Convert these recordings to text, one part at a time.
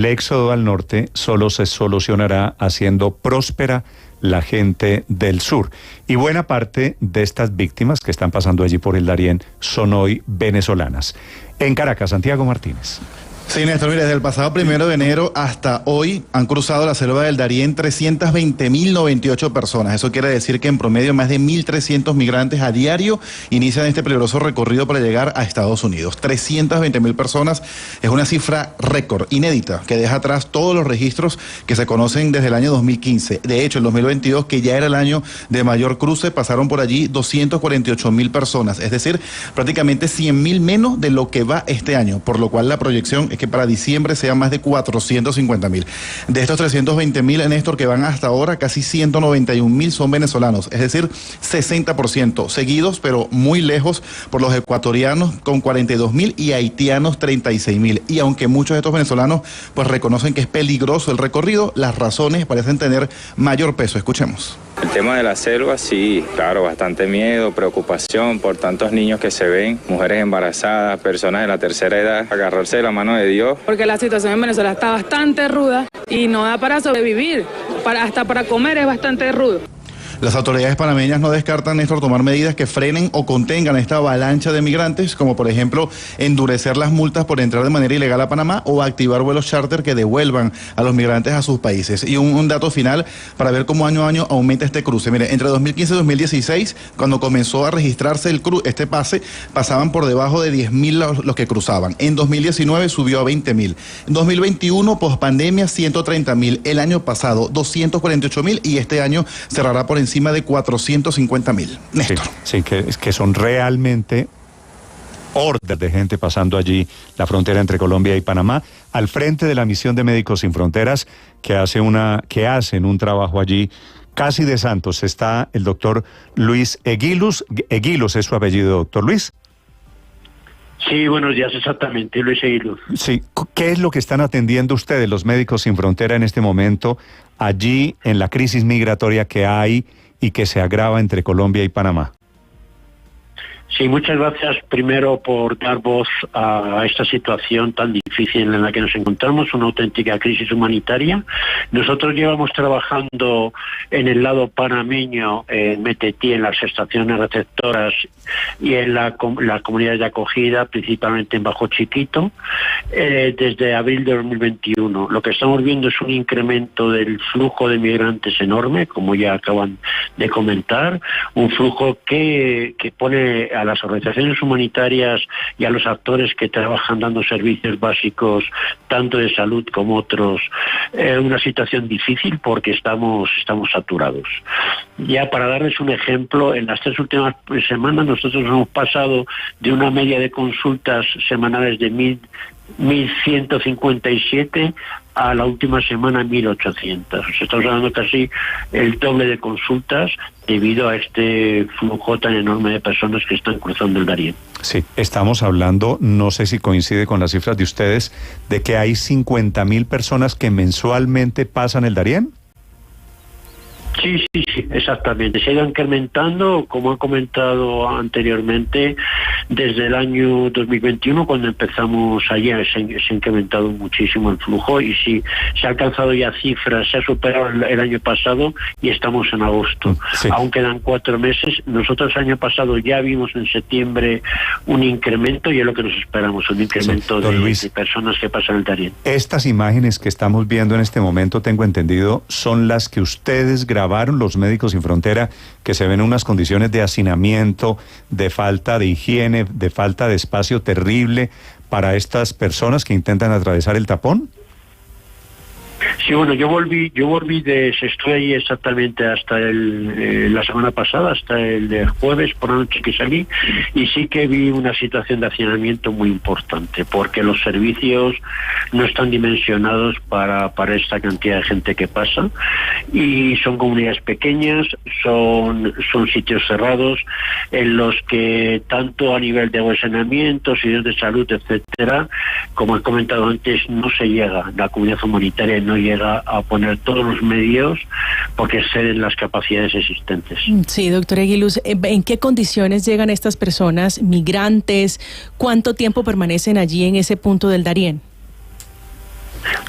El éxodo al norte solo se solucionará haciendo próspera la gente del sur. Y buena parte de estas víctimas que están pasando allí por el Darién son hoy venezolanas. En Caracas, Santiago Martínez. Sí, Néstor, mire, desde el pasado 1 de enero hasta hoy han cruzado la selva del Darién 320.098 personas. Eso quiere decir que en promedio más de 1.300 migrantes a diario inician este peligroso recorrido para llegar a Estados Unidos. 320.000 personas es una cifra récord, inédita, que deja atrás todos los registros que se conocen desde el año 2015. De hecho, el 2022, que ya era el año de mayor cruce, pasaron por allí 248.000 personas, es decir, prácticamente 100.000 menos de lo que va este año, por lo cual la proyección es que para diciembre sean más de 450.000. De estos 320.000, Néstor, que van hasta ahora, casi 191.000 son venezolanos, es decir, 60%, seguidos pero muy lejos por los ecuatorianos con 42.000 y haitianos 36.000. Y aunque muchos de estos venezolanos pues reconocen que es peligroso el recorrido, las razones parecen tener mayor peso. Escuchemos. El tema de la selva, sí, claro, bastante miedo, preocupación por tantos niños que se ven, mujeres embarazadas, personas de la tercera edad, agarrarse de la mano de Dios. Porque la situación en Venezuela está bastante ruda y no da para sobrevivir, hasta para comer es bastante rudo. Las autoridades panameñas no descartan, Néstor, tomar medidas que frenen o contengan esta avalancha de migrantes, como por ejemplo endurecer las multas por entrar de manera ilegal a Panamá o activar vuelos charter que devuelvan a los migrantes a sus países. Y un dato final para ver cómo año a año aumenta este cruce. Mire, entre 2015 y 2016, cuando comenzó a registrarse este pase, pasaban por debajo de 10.000 los que cruzaban. En 2019 subió a 20.000. En 2021, pospandemia, 130.000. El año pasado, 248.000 y este año cerrará por encima de 450.000. Néstor. Sí, que son realmente hordas de gente pasando allí la frontera entre Colombia y Panamá, al frente de la misión de Médicos Sin Fronteras, que hacen un trabajo allí casi de santos. Está el doctor Luis Eguiluz. Eguiluz es su apellido, doctor Luis. Sí, buenos días, exactamente, Luis Eguiluz. Sí, ¿qué es lo que están atendiendo ustedes, los Médicos Sin Frontera, en este momento, allí en la crisis migratoria que hay y que se agrava entre Colombia y Panamá? Sí, muchas gracias primero por dar voz a esta situación tan difícil en la que nos encontramos, una auténtica crisis humanitaria. Nosotros llevamos trabajando en el lado panameño, en Metetí, en las estaciones receptoras y en las comunidades de acogida, principalmente en Bajo Chiquito, desde abril de 2021. Lo que estamos viendo es un incremento del flujo de migrantes enorme, como ya acaban de comentar, un flujo que pone a las organizaciones humanitarias y a los actores que trabajan dando servicios básicos, tanto de salud como otros, una situación difícil porque estamos saturados. Ya para darles un ejemplo, en las 3 últimas semanas nosotros hemos pasado de una media de consultas semanales de 1.157 a la última semana 1.800. Estamos hablando casi el doble de consultas debido a este flujo tan enorme de personas que están cruzando el Darién. Sí, estamos hablando, no sé si coincide con las cifras de ustedes, de que hay 50.000 personas que mensualmente pasan el Darién. Sí, exactamente. Se ha ido incrementando, como han comentado anteriormente, desde el año 2021, cuando empezamos ayer, se ha incrementado muchísimo el flujo y sí, se ha alcanzado ya cifras, se ha superado el año pasado y estamos en agosto. Sí. Aún quedan 4 meses. Nosotros el año pasado ya vimos en septiembre un incremento y es lo que nos esperamos, un incremento de personas que pasan el Darién. Estas imágenes que estamos viendo en este momento, tengo entendido, son las que ustedes grabaron, los Médicos Sin Frontera, que se ven en unas condiciones de hacinamiento, de falta de higiene, de falta de espacio terrible para estas personas que intentan atravesar el tapón. Sí, bueno, yo volví estuve ahí exactamente hasta la semana pasada, hasta el jueves por la noche que salí, y sí que vi una situación de hacinamiento muy importante, porque los servicios no están dimensionados para esta cantidad de gente que pasa, y son comunidades pequeñas, son sitios cerrados, en los que tanto a nivel de saneamiento, sitios de salud, etcétera, como he comentado antes, no se llega, la comunidad humanitaria no llega a poner todos los medios porque exceden las capacidades existentes. Sí, doctor Eguiluz, ¿en qué condiciones llegan estas personas, migrantes? ¿Cuánto tiempo permanecen allí en ese punto del Darién?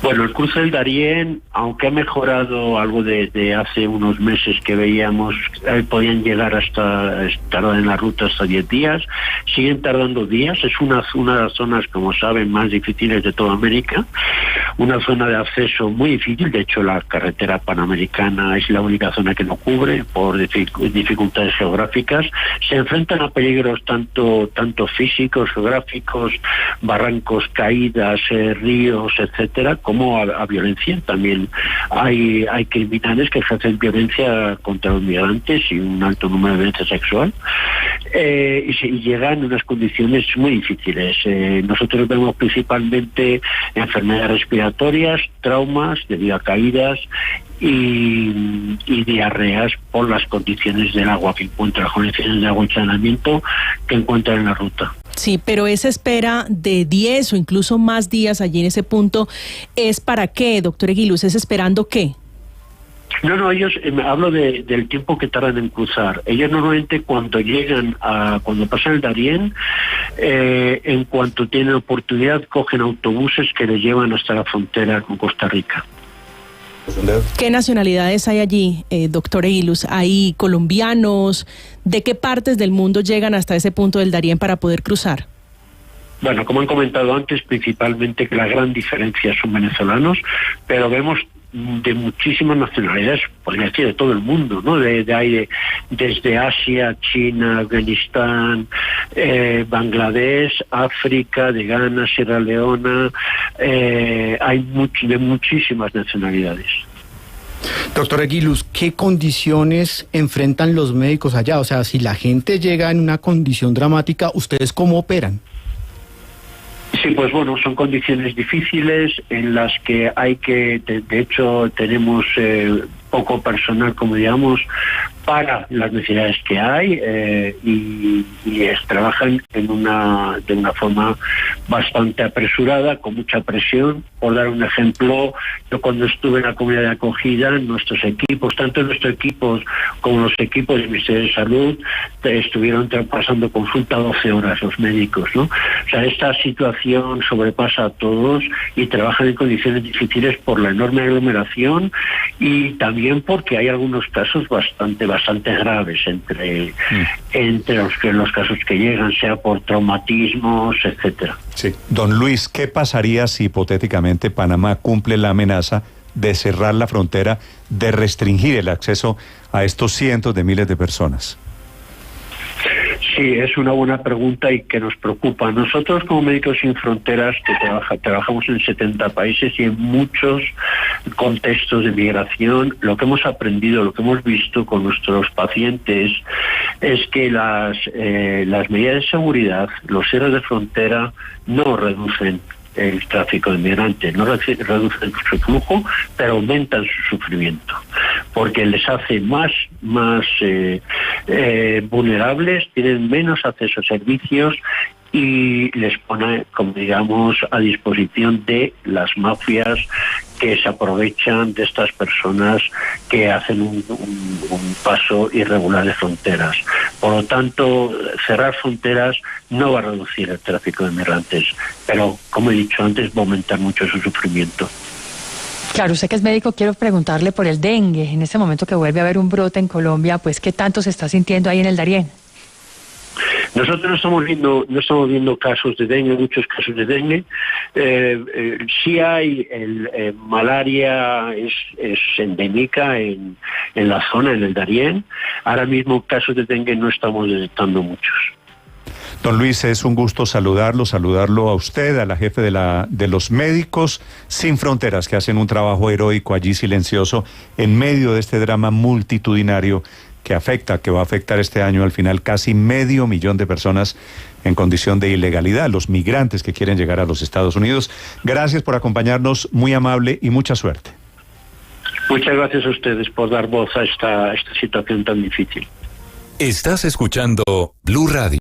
Bueno, el cruce del Darién, aunque ha mejorado algo de hace unos meses que veíamos, podían llegar tardar en la ruta hasta 10 días, siguen tardando días, es una de las zonas, como saben, más difíciles de toda América, una zona de acceso muy difícil, de hecho la carretera panamericana es la única zona que no cubre por dificultades geográficas, se enfrentan a peligros tanto físicos, geográficos, barrancos, caídas, ríos, etcétera, como a violencia. También hay criminales que ejercen violencia contra los migrantes y un alto número de violencia sexual y llegan en unas condiciones muy difíciles. Nosotros vemos principalmente enfermedades respiratorias, traumas debido a caídas y diarreas por las condiciones del agua que encuentran, las condiciones de agua y saneamiento que encuentran en la ruta. Sí, pero esa espera de 10 o incluso más días allí en ese punto, ¿es para qué, doctor Eguiluz? ¿Es esperando qué? No, ellos, hablo del tiempo que tardan en cruzar. Ellos normalmente cuando pasan el Darién, en cuanto tienen oportunidad, cogen autobuses que les llevan hasta la frontera con Costa Rica. ¿Qué nacionalidades hay allí, doctor Eguiluz? ¿Hay colombianos? ¿De qué partes del mundo llegan hasta ese punto del Darién para poder cruzar? Bueno, como han comentado antes, principalmente que la gran diferencia son venezolanos, pero vemos de muchísimas nacionalidades, podría decir de todo el mundo, ¿no? Desde Asia, China, Afganistán, Bangladesh, África, de Ghana, Sierra Leona, hay de muchísimas nacionalidades. Doctor Eguiluz, ¿qué condiciones enfrentan los médicos allá? O sea, si la gente llega en una condición dramática, ¿ustedes cómo operan? Sí, pues bueno, son condiciones difíciles en las que de hecho tenemos poco personal, como digamos, para las necesidades que hay y trabajan de una forma bastante apresurada, con mucha presión. Por dar un ejemplo, yo cuando estuve en la comunidad de acogida, nuestros equipos, tanto nuestros equipos como los equipos del Ministerio de Salud, estuvieron pasando consulta 12 horas los médicos, ¿no? O sea, esta situación sobrepasa a todos y trabajan en condiciones difíciles por la enorme aglomeración y también porque hay algunos casos bastante graves entre los casos que llegan, sea por traumatismos, etcétera. Sí. Don Luis, ¿qué pasaría si hipotéticamente Panamá cumple la amenaza de cerrar la frontera, de restringir el acceso a estos cientos de miles de personas? Sí, es una buena pregunta y que nos preocupa. Nosotros como Médicos Sin Fronteras, que trabajamos en 70 países y en muchos contextos de migración, lo que hemos aprendido, lo que hemos visto con nuestros pacientes es que las medidas de seguridad, los cierres de frontera no reducen el tráfico de migrantes, no reducen su flujo, pero aumentan su sufrimiento, porque les hace más vulnerables, tienen menos acceso a servicios y les pone, como digamos, a disposición de las mafias que se aprovechan de estas personas que hacen un paso irregular de fronteras. Por lo tanto, cerrar fronteras no va a reducir el tráfico de migrantes, pero, como he dicho antes, va a aumentar mucho su sufrimiento. Claro, usted que es médico, quiero preguntarle por el dengue. En este momento que vuelve a haber un brote en Colombia, pues, ¿qué tanto se está sintiendo ahí en el Darién? Nosotros no estamos viendo casos de dengue, muchos casos de dengue. Sí hay malaria, es endémica en la zona, en el Darién. Ahora mismo casos de dengue no estamos detectando muchos. Don Luis, es un gusto saludarlo a usted, a la jefe de los Médicos Sin Fronteras, que hacen un trabajo heroico allí silencioso en medio de este drama multitudinario que va a afectar este año al final casi 500,000 de personas en condición de ilegalidad, los migrantes que quieren llegar a los Estados Unidos. Gracias por acompañarnos, muy amable y mucha suerte. Muchas gracias a ustedes por dar voz a esta situación tan difícil. Estás escuchando Blue Radio.